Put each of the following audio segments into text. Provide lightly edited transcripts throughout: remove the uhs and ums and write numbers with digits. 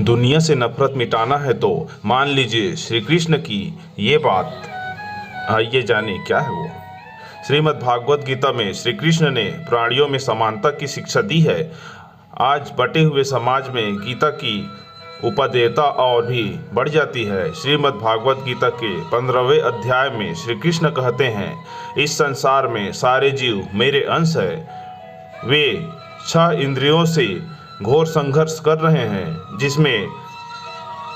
दुनिया से नफरत मिटाना है तो मान लीजिए श्री कृष्ण की ये बात। आइए जाने क्या है वो। श्रीमद् भागवत गीता में श्री कृष्ण ने प्राणियों में समानता की शिक्षा दी है। आज बटे हुए समाज में गीता की उपदेयता और भी बढ़ जाती है। श्रीमद् भागवत गीता के 15वें अध्याय में श्री कृष्ण कहते हैं, इस संसार में सारे जीव मेरे अंश है। वे 6 इंद्रियों से घोर संघर्ष कर रहे हैं, जिसमें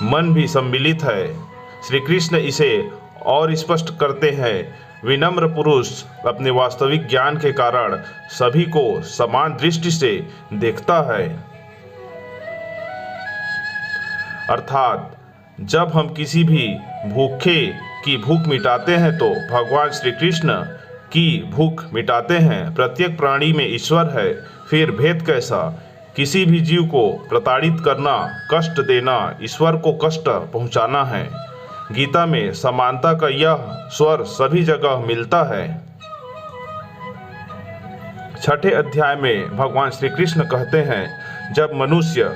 मन भी सम्मिलित है। श्री कृष्ण इसे और स्पष्ट करते हैं, विनम्र पुरुष अपने वास्तविक ज्ञान के कारण सभी को समान दृष्टि से देखता है। अर्थात जब हम किसी भी भूखे की भूख मिटाते हैं तो भगवान श्री कृष्ण की भूख मिटाते हैं। प्रत्येक प्राणी में ईश्वर है, फिर भेद कैसा? किसी भी जीव को प्रताड़ित करना, कष्ट देना ईश्वर को कष्ट पहुंचाना है। गीता में समानता का यह स्वर सभी जगह मिलता है। 6ठे अध्याय में भगवान श्री कृष्ण कहते हैं, जब मनुष्य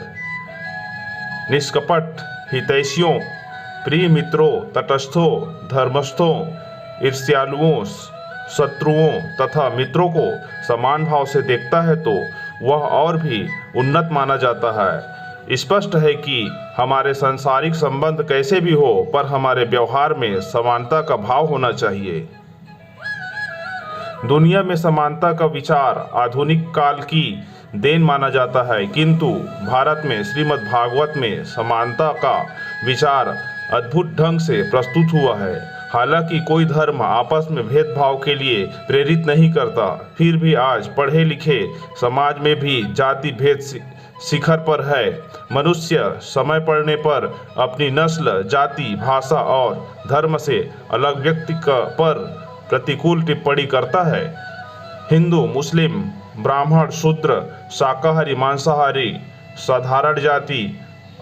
निष्कपट हितैषियों, प्रिय मित्रों, तटस्थों, धर्मस्थों, ईर्ष्यालुओं, शत्रुओं तथा मित्रों को समान भाव से देखता है तो वह और भी उन्नत माना जाता है। स्पष्ट है कि हमारे सांसारिक संबंध कैसे भी हो, पर हमारे व्यवहार में समानता का भाव होना चाहिए। दुनिया में समानता का विचार आधुनिक काल की देन माना जाता है, किंतु भारत में श्रीमद् भागवत में समानता का विचार अद्भुत ढंग से प्रस्तुत हुआ है। हालांकि कोई धर्म आपस में भेदभाव के लिए प्रेरित नहीं करता, फिर भी आज पढ़े लिखे समाज में भी जाति भेद शिखर पर है। मनुष्य समय पड़ने पर अपनी नस्ल, जाति, भाषा और धर्म से अलग व्यक्ति पर प्रतिकूल टिप्पणी करता है। हिंदू, मुस्लिम, ब्राह्मण, शूद्र, शाकाहारी, मांसाहारी, साधारण जाति,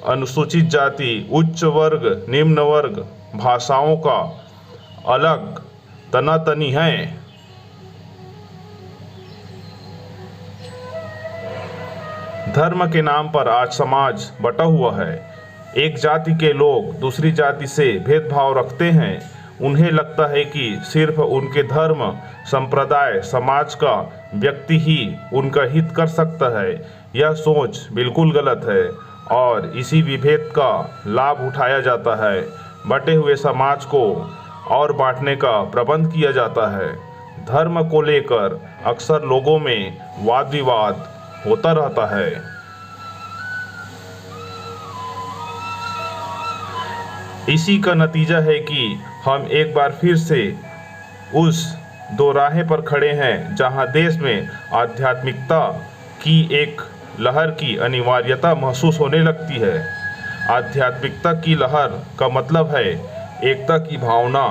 अनुसूचित जाति, उच्च वर्ग, निम्न वर्ग, भाषाओं का अलग तनातनी है। धर्म के नाम पर आज समाज बटा हुआ है। एक जाति के लोग दूसरी जाति से भेदभाव रखते हैं। उन्हें लगता है कि सिर्फ उनके धर्म, संप्रदाय, समाज का व्यक्ति ही उनका हित कर सकता है। यह सोच बिल्कुल गलत है और इसी विभेद का लाभ उठाया जाता है। बटे हुए समाज को और बांटने का प्रबंध किया जाता है। धर्म को लेकर अक्सर लोगों में वाद विवाद होता रहता है। इसी का नतीजा है कि हम एक बार फिर से उस दोराहे पर खड़े हैं जहां देश में आध्यात्मिकता की एक लहर की अनिवार्यता महसूस होने लगती है। आध्यात्मिकता की लहर का मतलब है एकता की भावना,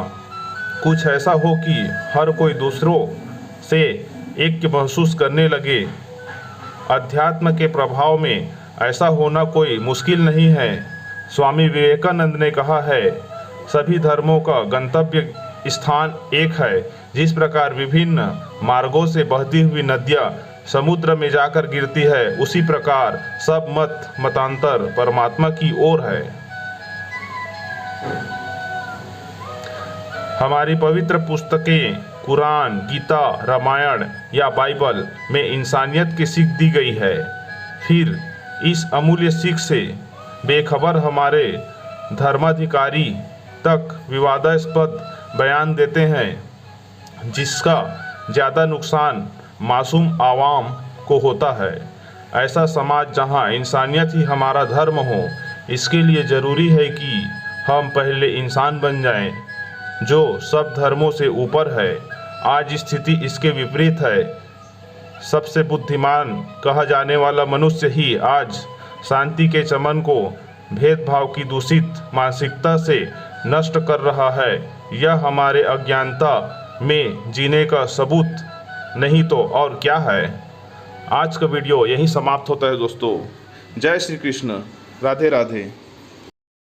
कुछ ऐसा हो कि हर कोई दूसरों से ऐक्य महसूस करने लगे। अध्यात्म के प्रभाव में ऐसा होना कोई मुश्किल नहीं है। स्वामी विवेकानंद ने कहा है, सभी धर्मों का गंतव्य स्थान एक है। जिस प्रकार विभिन्न मार्गों से बहती हुई नदियाँ समुद्र में जाकर गिरती है, उसी प्रकार सब मत मतांतर परमात्मा की ओर है। हमारी पवित्र पुस्तकें कुरान, गीता, रामायण या बाइबल में इंसानियत की सीख दी गई है। फिर इस अमूल्य सीख से बेखबर हमारे धर्माधिकारी तक विवादास्पद बयान देते हैं, जिसका ज़्यादा नुकसान मासूम आवाम को होता है। ऐसा समाज जहां इंसानियत ही हमारा धर्म हो, इसके लिए ज़रूरी है कि हम पहले इंसान बन जाएं, जो सब धर्मों से ऊपर है। आज स्थिति इसके विपरीत है। सबसे बुद्धिमान कहा जाने वाला मनुष्य ही आज शांति के चमन को भेदभाव की दूषित मानसिकता से नष्ट कर रहा है। यह हमारे अज्ञानता में जीने का सबूत नहीं तो और क्या है। आज का वीडियो यहीं समाप्त होता है दोस्तों। जय श्री कृष्ण, राधे राधे।